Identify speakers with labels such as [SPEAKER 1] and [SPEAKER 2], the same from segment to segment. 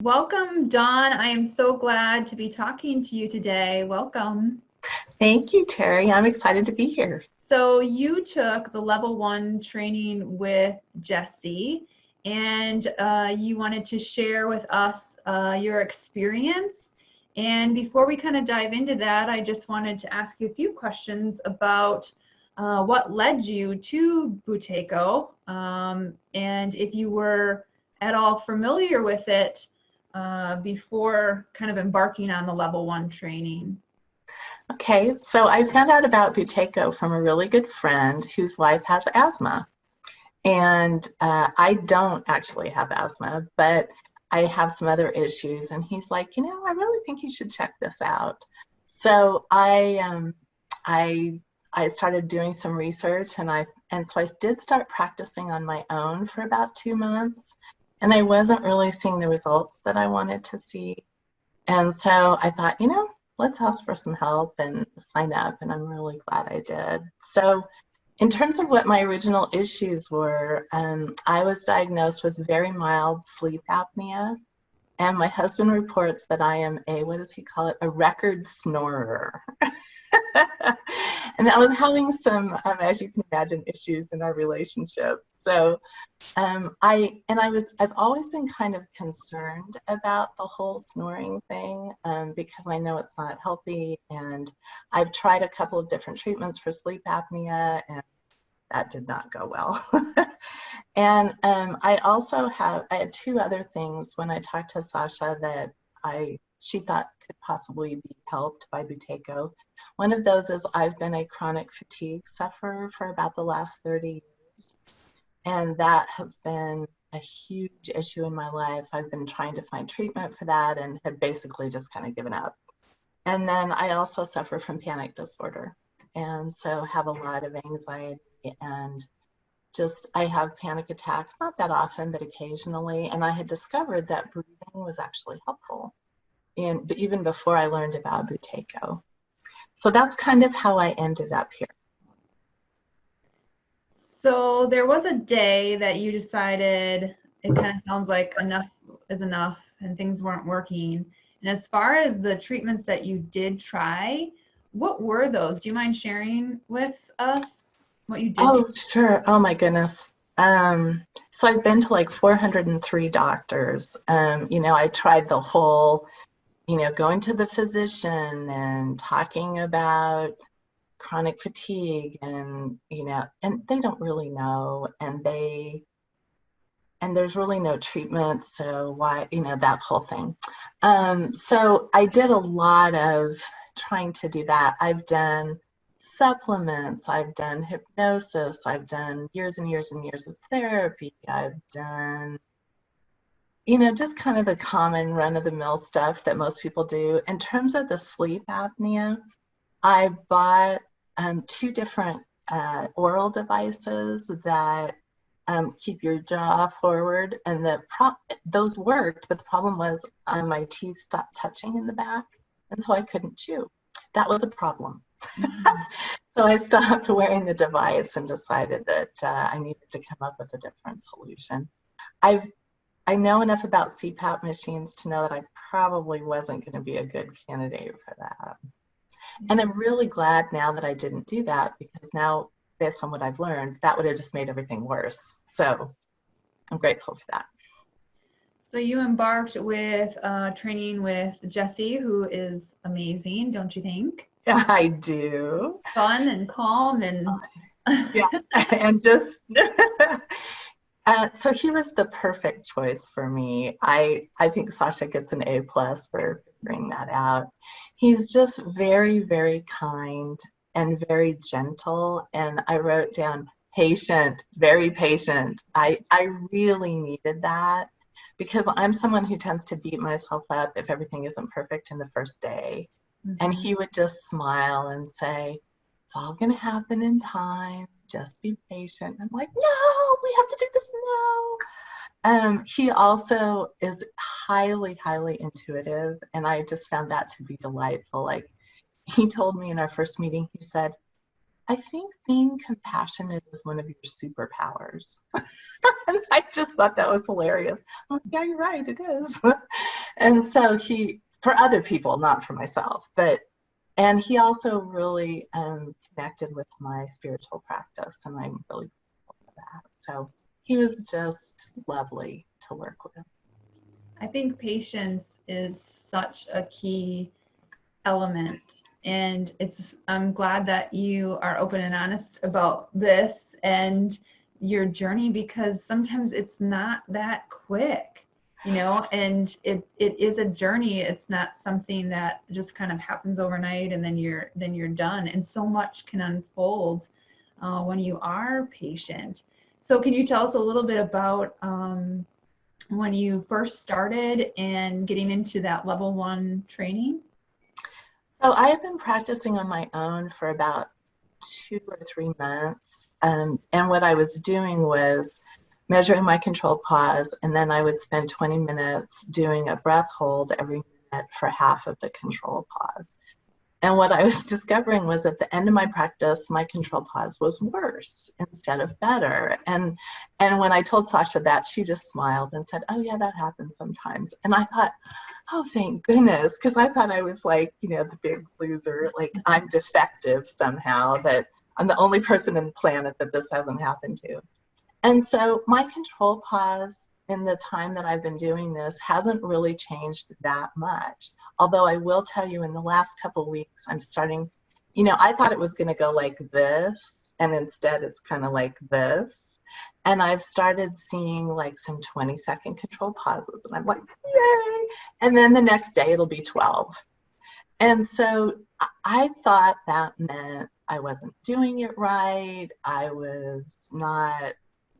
[SPEAKER 1] Welcome, Dawn. I am so glad to be talking to you today. Welcome.
[SPEAKER 2] Thank you, Terry. I'm excited to be here.
[SPEAKER 1] So you took the level 1 training with Jesse, and you wanted to share with us your experience. And before we kind of dive into that, I just wanted to ask you a few questions about what led you to Buteyko, and if you were at all familiar with it before kind of embarking on the level 1 training.
[SPEAKER 2] Okay, so I found out about Buteyko from a really good friend whose wife has asthma. And I don't actually have asthma, but I have some other issues. And he's like, I really think you should check this out. So I started doing some research, and so I did start practicing on my own for about 2 months. And I wasn't really seeing the results that I wanted to see. And so I thought, let's ask for some help and sign up. And I'm really glad I did. So in terms of what my original issues were, I was diagnosed with very mild sleep apnea. And my husband reports that I am what does he call it? A record snorer. And I was having some, as you can imagine, issues in our relationship. So I've always been kind of concerned about the whole snoring thing because I know it's not healthy. And I've tried a couple of different treatments for sleep apnea, and that did not go well. And I had 2 other things when I talked to Sasha that she thought could possibly be helped by Buteyko. One of those is I've been a chronic fatigue sufferer for about the last 30 years. And that has been a huge issue in my life. I've been trying to find treatment for that and had basically just kind of given up. And then I also suffer from panic disorder. And so have a lot of anxiety, and I have panic attacks, not that often, but occasionally. And I had discovered that breathing was actually helpful, even before I learned about Buteyko. So that's kind of how I ended up here.
[SPEAKER 1] So there was a day that you decided it kind of sounds like enough is enough and things weren't working. And as far as the treatments that you did try, what were those? Do you mind sharing with us what you did?
[SPEAKER 2] Oh, sure. Oh my goodness. So I've been to like 403 doctors. I tried the whole, going to the physician and talking about chronic fatigue, and and they don't really know, and there's really no treatment, so why, that whole thing. So I did a lot of trying to do that. I've done supplements, I've done hypnosis, I've done years and years and years of therapy, I've done just kind of the common run-of-the-mill stuff that most people do. In terms of the sleep apnea, I bought 2 different oral devices that keep your jaw forward, and those worked, but the problem was my teeth stopped touching in the back, and so I couldn't chew. That was a problem. So I stopped wearing the device and decided that I needed to come up with a different solution. I know enough about CPAP machines to know that I probably wasn't going to be a good candidate for that. And I'm really glad now that I didn't do that, because now, based on what I've learned, that would have just made everything worse. So I'm grateful for that.
[SPEAKER 1] So you embarked with training with Jesse, who is amazing, don't you think?
[SPEAKER 2] Yeah, I do.
[SPEAKER 1] Fun and calm and
[SPEAKER 2] yeah, and just so he was the perfect choice for me. I think Sasha gets an A+ for figuring that out. He's just very, very kind and very gentle. And I wrote down patient, very patient. I really needed that, because I'm someone who tends to beat myself up if everything isn't perfect in the first day. Mm-hmm. And he would just smile and say, it's all going to happen in time. Just be patient. I'm like, no, we have to do this now. He also is highly, highly intuitive, and I just found that to be delightful. Like, he told me in our first meeting, he said, I think being compassionate is one of your superpowers. And I just thought that was hilarious. I'm like, yeah, you're right, it is. And so for other people, not for myself, and he also really connected with my spiritual practice, and I'm really grateful for that. So he was just lovely to work with.
[SPEAKER 1] I think patience is such a key element, and I'm glad that you are open and honest about this and your journey, because sometimes it's not that quick, and it is a journey. It's not something that just kind of happens overnight and then you're done, and so much can unfold when you are patient. So can you tell us a little bit about when you first started and getting into that level 1 training?
[SPEAKER 2] So I have been practicing on my own for about 2 or 3 months. And what I was doing was measuring my controlled pause, and then I would spend 20 minutes doing a breath hold every minute for half of the controlled pause. And what I was discovering was at the end of my practice, my control pause was worse instead of better. And when I told Sasha that, she just smiled and said, oh yeah, that happens sometimes. And I thought, oh, thank goodness, because I thought I was like, the big loser, like I'm defective somehow, that I'm the only person on the planet that this hasn't happened to. And so my control pause in the time that I've been doing this hasn't really changed that much. Although I will tell you, in the last couple of weeks, I'm starting, I thought it was going to go like this, and instead it's kind of like this. And I've started seeing like some 20-second control pauses, and I'm like, yay! And then the next day it'll be 12. And so I thought that meant I wasn't doing it right. I was not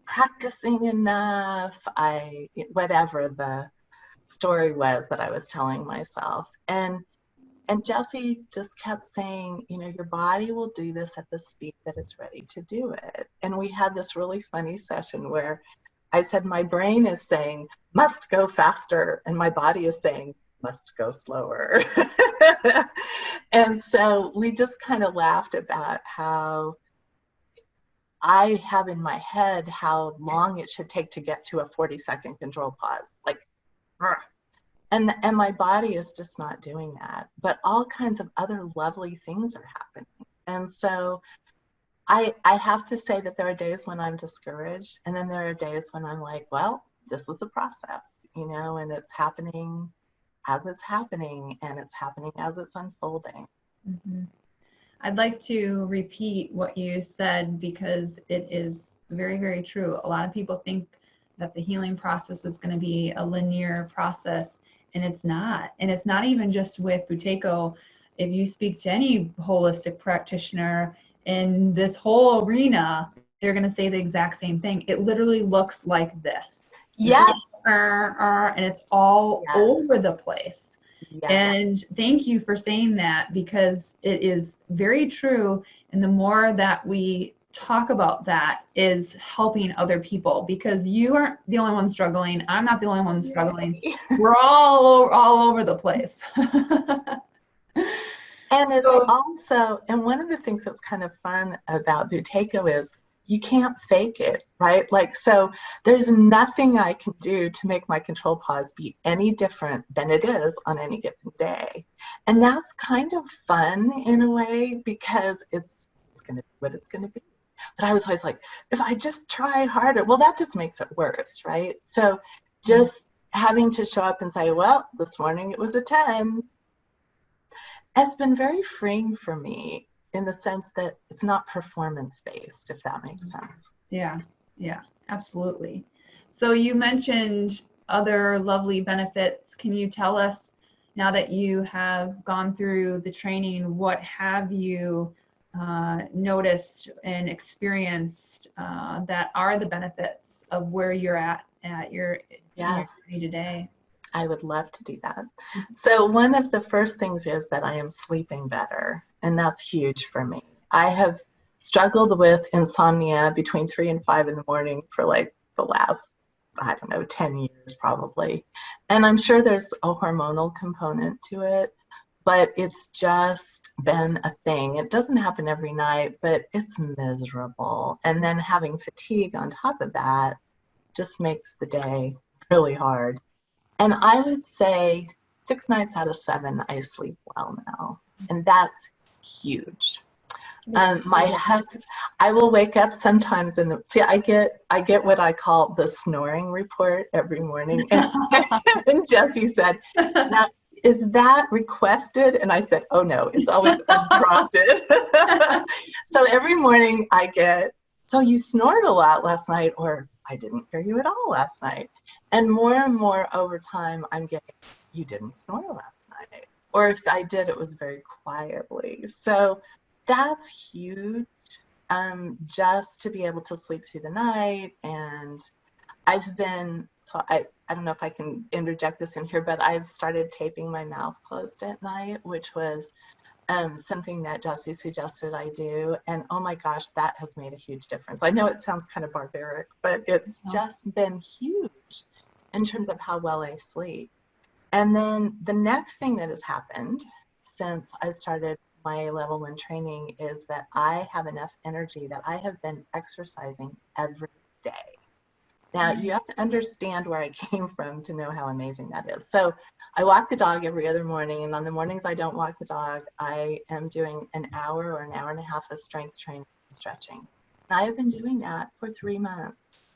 [SPEAKER 2] practicing enough. Whatever the story was that I was telling myself. And Jesse just kept saying, your body will do this at the speed that it's ready to do it. And we had this really funny session where I said, my brain is saying, must go faster, and my body is saying, must go slower. And so we just kind of laughed about how I have in my head how long it should take to get to a 40-second control pause. Like, and my body is just not doing that. But all kinds of other lovely things are happening. And so I have to say that there are days when I'm discouraged, and then there are days when I'm like, well, this is a process, and it's happening as it's happening, and it's happening as it's unfolding.
[SPEAKER 1] Mm-hmm. I'd like to repeat what you said, because it is very, very true. A lot of people think that the healing process is going to be a linear process, and it's not. And it's not even just with Buteyko. If you speak to any holistic practitioner in this whole arena, they're going to say the exact same thing. It literally looks like this.
[SPEAKER 2] Yes.
[SPEAKER 1] And it's all over the place.
[SPEAKER 2] Yes.
[SPEAKER 1] And thank you for saying that, because it is very true. And the more that we talk about that is helping other people, because you aren't the only one struggling. I'm not the only one struggling. We're all over the place.
[SPEAKER 2] And it's also, and one of the things that's kind of fun about Buteyko is you can't fake it, right? Like, so there's nothing I can do to make my control pause be any different than it is on any given day. And that's kind of fun in a way, because it's going to be what it's going to be. But I was always like, if I just try harder, well, that just makes it worse, right? So just having to show up and say, well, this morning it was a 10, has been very freeing for me, in the sense that it's not performance-based, if that makes sense.
[SPEAKER 1] Yeah, absolutely. So you mentioned other lovely benefits. Can you tell us, now that you have gone through the training, what have you noticed and experienced that are the benefits of where you're at your journey today?
[SPEAKER 2] I would love to do that. So one of the first things is that I am sleeping better, and that's huge for me. I have struggled with insomnia between 3 and 5 in the morning for like the last, 10 years probably. And I'm sure there's a hormonal component to it, but it's just been a thing. It doesn't happen every night, but it's miserable. And then having fatigue on top of that just makes the day really hard. And I would say 6 nights out of 7, I sleep well now. And that's huge. My husband, I will wake up sometimes and see, I get what I call the snoring report every morning. And, and Jesse said, now, is that requested? And I said, oh no, it's always unprompted. So every morning I get, so you snored a lot last night, or I didn't hear you at all last night. And more over time, I'm getting, you didn't snore last night. Or if I did, it was very quietly. So that's huge, just to be able to sleep through the night. And I've been, so I don't know if I can interject this in here, but I've started taping my mouth closed at night, which was something that Jesse suggested I do. And oh my gosh, that has made a huge difference. I know it sounds kind of barbaric, but it's just been huge in terms of how well I sleep. And then the next thing that has happened since I started my level 1 training is that I have enough energy that I have been exercising every day. Now, you have to understand where I came from to know how amazing that is. So I walk the dog every other morning, and on the mornings I don't walk the dog, I am doing an hour or an hour and a half of strength training and stretching. And I have been doing that for 3 months.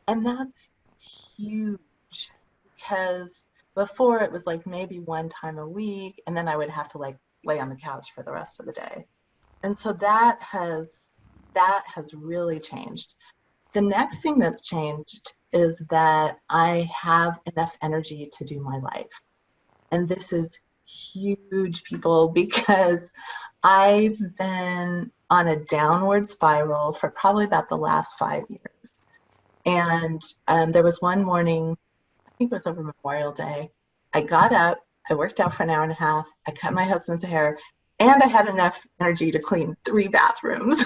[SPEAKER 2] And that's huge, because before it was like maybe 1 time a week, and then I would have to like lay on the couch for the rest of the day. And so that has really changed. The next thing that's changed is that I have enough energy to do my life. And this is huge, people, because I've been on a downward spiral for probably about the last 5 years. And there was one morning, I think it was over Memorial Day, I got up, I worked out for an hour and a half, I cut my husband's hair, and I had enough energy to clean 3 bathrooms.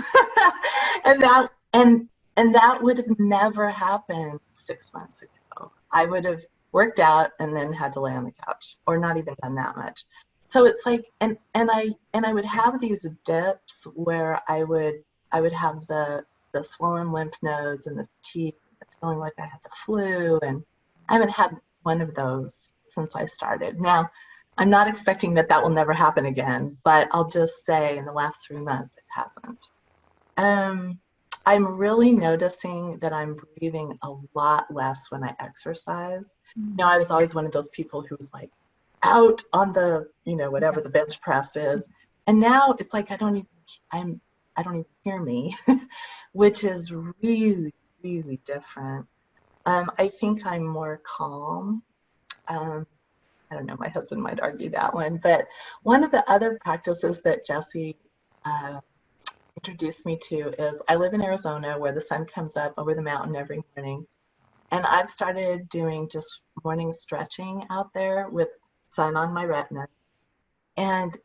[SPEAKER 2] And that would have never happened 6 months ago. I would have worked out and then had to lay on the couch, or not even done that much. So it's like, and I would have these dips where I would have the swollen lymph nodes and the fatigue, feeling like I had the flu, and I haven't had one of those since I started. Now, I'm not expecting that will never happen again, but I'll just say in the last 3 months it hasn't. I'm really noticing that I'm breathing a lot less when I exercise. You know, I was always one of those people who was like out on the, whatever the bench press is. And now it's like I don't even hear me, which is really, really different. I think I'm more calm. I don't know, my husband might argue that one, but one of the other practices that Jesse introduced me to is, I live in Arizona where the sun comes up over the mountain every morning, and I've started doing just morning stretching out there with sun on my retina. And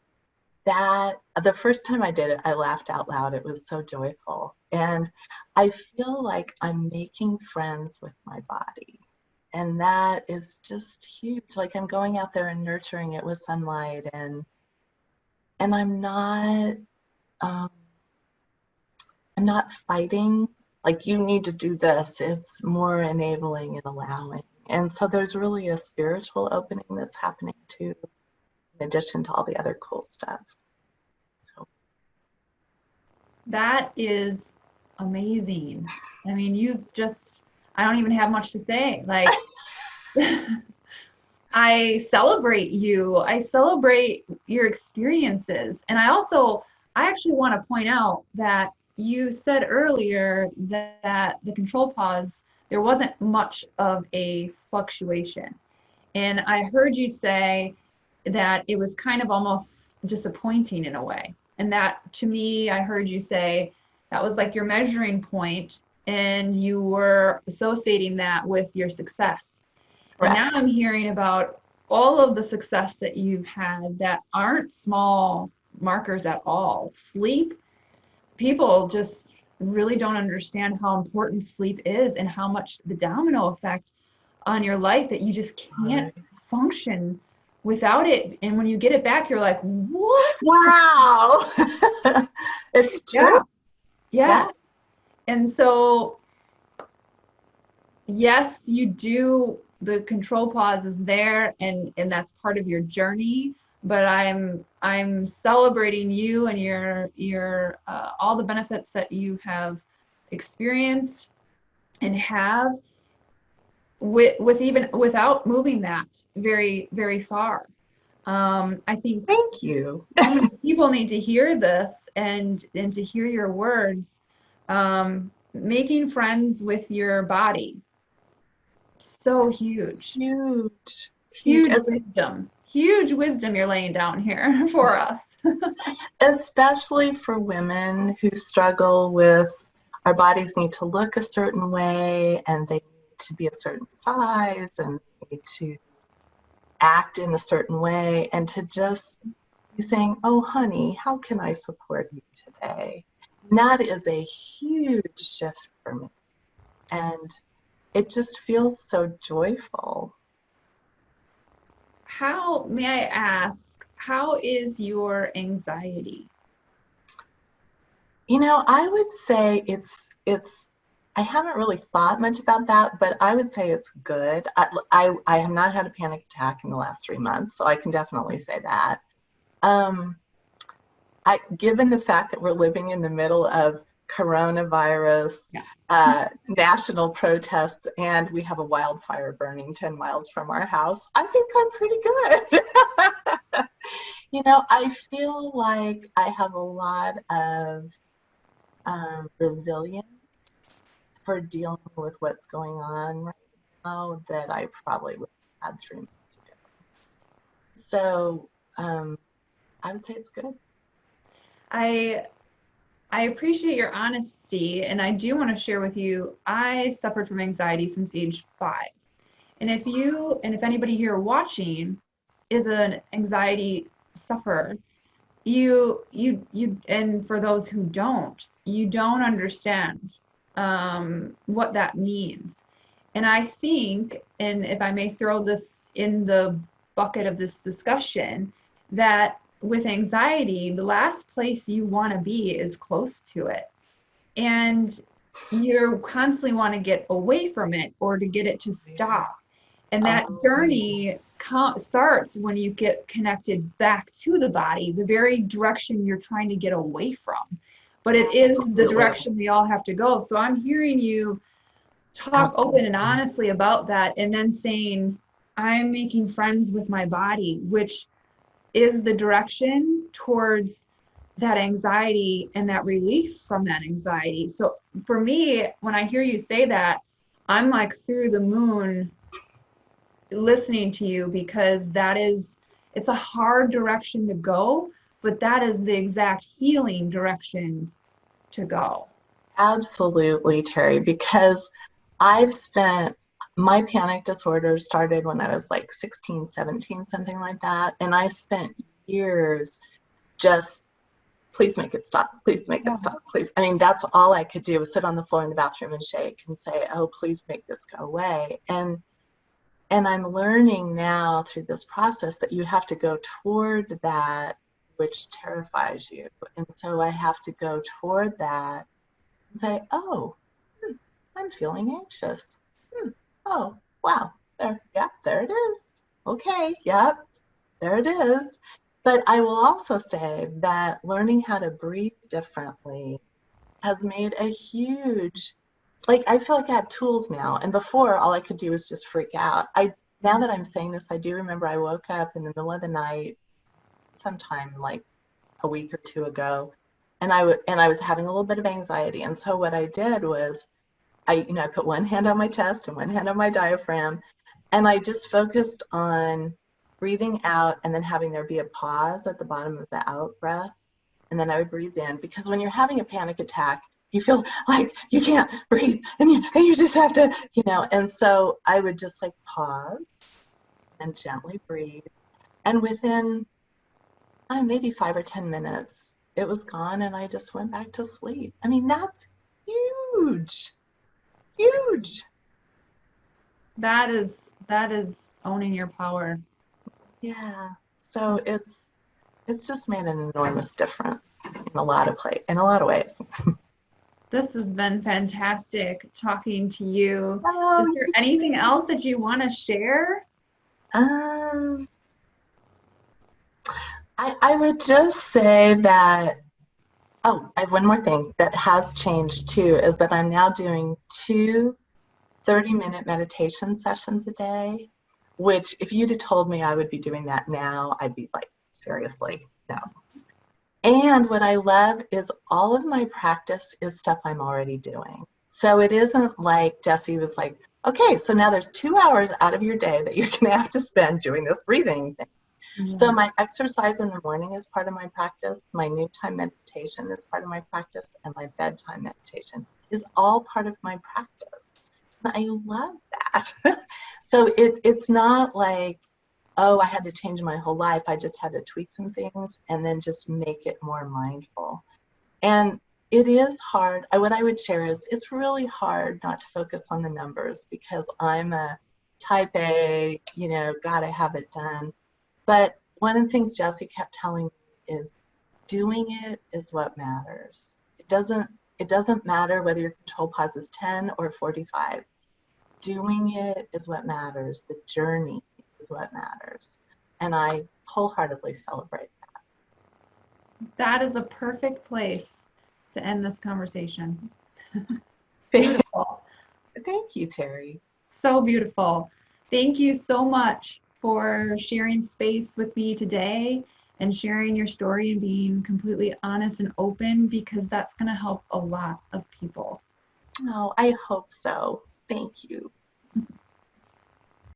[SPEAKER 2] that, the first time I did it, I laughed out loud. It was so joyful. And I feel like I'm making friends with my body. And that is just huge. Like I'm going out there and nurturing it with sunlight, and I'm not fighting, like you need to do this. It's more enabling and allowing. And so there's really a spiritual opening that's happening too, in addition to all the other cool stuff. So.
[SPEAKER 1] That is amazing. I mean, I don't even have much to say. Like, I celebrate you. I celebrate your experiences. And I actually want to point out that you said earlier that the control pause, there wasn't much of a fluctuation. And I heard you say that it was kind of almost disappointing in a way. And that, to me, I heard you say that was like your measuring point, and you were associating that with your success. Correct. And now I'm hearing about all of the success that you've had that aren't small markers at all. Sleep, people just really don't understand how important sleep is and how much the domino effect on your life, that you just can't function without it. And when you get it back, you're like, what?
[SPEAKER 2] Wow. It's true.
[SPEAKER 1] Yeah. And so, yes, you do the control pause is there, and that's part of your journey. But I'm celebrating you and your all the benefits that you have experienced and have with even without moving that very, very far. I think
[SPEAKER 2] Thank you.
[SPEAKER 1] so many people need to hear this and to hear your words. Making friends with your body, so huge.
[SPEAKER 2] Huge.
[SPEAKER 1] Huge wisdom you're laying down here for us.
[SPEAKER 2] Especially for women who struggle with our bodies need to look a certain way, and they need to be a certain size, and they need to act in a certain way, and to just be saying, oh honey, how can I support you today? And that is a huge shift for me, and it just feels so joyful.
[SPEAKER 1] How, may I ask, how is your anxiety?
[SPEAKER 2] You know, I would say it's I haven't really thought much about that, but I would say it's good. I have not had a panic attack in the last 3 months, so I can definitely say that. Given the fact that we're living in the middle of coronavirus, national protests, and we have a wildfire burning 10 miles from our house, I think I'm pretty good. You know, I feel like I have a lot of resilience for dealing with what's going on right now that I probably would have had 3 months ago. So I would say it's good.
[SPEAKER 1] I appreciate your honesty, and I do want to share with you, I suffered from anxiety since age 5. And if anybody here watching is an anxiety sufferer, you and for those who don't, you don't understand what that means. And I think, and if I may throw this in the bucket of this discussion, that with anxiety, the last place you want to be is close to it. And you constantly want to get away from it or to get it to stop. And that journey starts when you get connected back to the body, the very direction you're trying to get away from. But it is the direction we all have to go. So I'm hearing you talk open and honestly about that, and then saying, I'm making friends with my body, which is the direction towards that anxiety and that relief from that anxiety. So for me, when I hear you say that, I'm like through the moon listening to you, because it's a hard direction to go, but that is the exact healing direction to go.
[SPEAKER 2] Absolutely, Terry, because my panic disorder started when I was like 16, 17, something like that. And I spent years just, please make it stop, please make it stop, please. I mean, that's all I could do was sit on the floor in the bathroom and shake and say, oh, please make this go away. And I'm learning now through this process that you have to go toward that which terrifies you. And so I have to go toward that and say, oh, I'm feeling anxious. Oh, wow, there it is. Okay, yep, there it is. But I will also say that learning how to breathe differently has made a huge, I feel like I have tools now. And before, all I could do was just freak out. Now that I'm saying this, I do remember I woke up in the middle of the night sometime like a week or 2 ago, and I was having a little bit of anxiety. And so what I did was I put one hand on my chest and one hand on my diaphragm, and I just focused on breathing out and then having there be a pause at the bottom of the out breath. And then I would breathe in, because when you're having a panic attack, you feel like you can't breathe and you just have to, and so I would just pause and gently breathe. And within maybe 5 or 10 minutes, it was gone and I just went back to sleep. I mean, that's huge. Huge.
[SPEAKER 1] That is owning your power.
[SPEAKER 2] Yeah. So it's just made an enormous difference in a lot of ways.
[SPEAKER 1] This has been fantastic talking to you.
[SPEAKER 2] Oh,
[SPEAKER 1] Is there
[SPEAKER 2] you
[SPEAKER 1] anything
[SPEAKER 2] too.
[SPEAKER 1] else that you want to share?
[SPEAKER 2] Um, I would just say that, oh, I have one more thing that has changed too, is that I'm now doing two 30-minute meditation sessions a day, which if you'd have told me I would be doing that now, I'd be like, seriously, no. And what I love is all of my practice is stuff I'm already doing. So it isn't like Jesse was like, okay, so now there's 2 hours out of your day that you're going to have to spend doing this breathing thing. So
[SPEAKER 1] Yes.
[SPEAKER 2] my exercise in the morning is part of my practice, my noontime meditation is part of my practice, and my bedtime meditation is all part of my practice. And I love that. So it's not like, oh, I had to change my whole life. I just had to tweak some things and then just make it more mindful. And it is hard. What I would share is it's really hard not to focus on the numbers because I'm a type A, gotta have it done. But one of the things Jesse kept telling me is doing it is what matters. It doesn't matter whether your control pause is 10 or 45. Doing it is what matters. The journey is what matters. And I wholeheartedly celebrate
[SPEAKER 1] That is a perfect place to end this conversation.
[SPEAKER 2] that.
[SPEAKER 1] Beautiful.
[SPEAKER 2] Thank you, Terry.
[SPEAKER 1] So beautiful. Thank you so much for sharing space with me today and sharing your story and being completely honest and open, because that's going to help a lot of people.
[SPEAKER 2] Oh, I hope so. Thank you.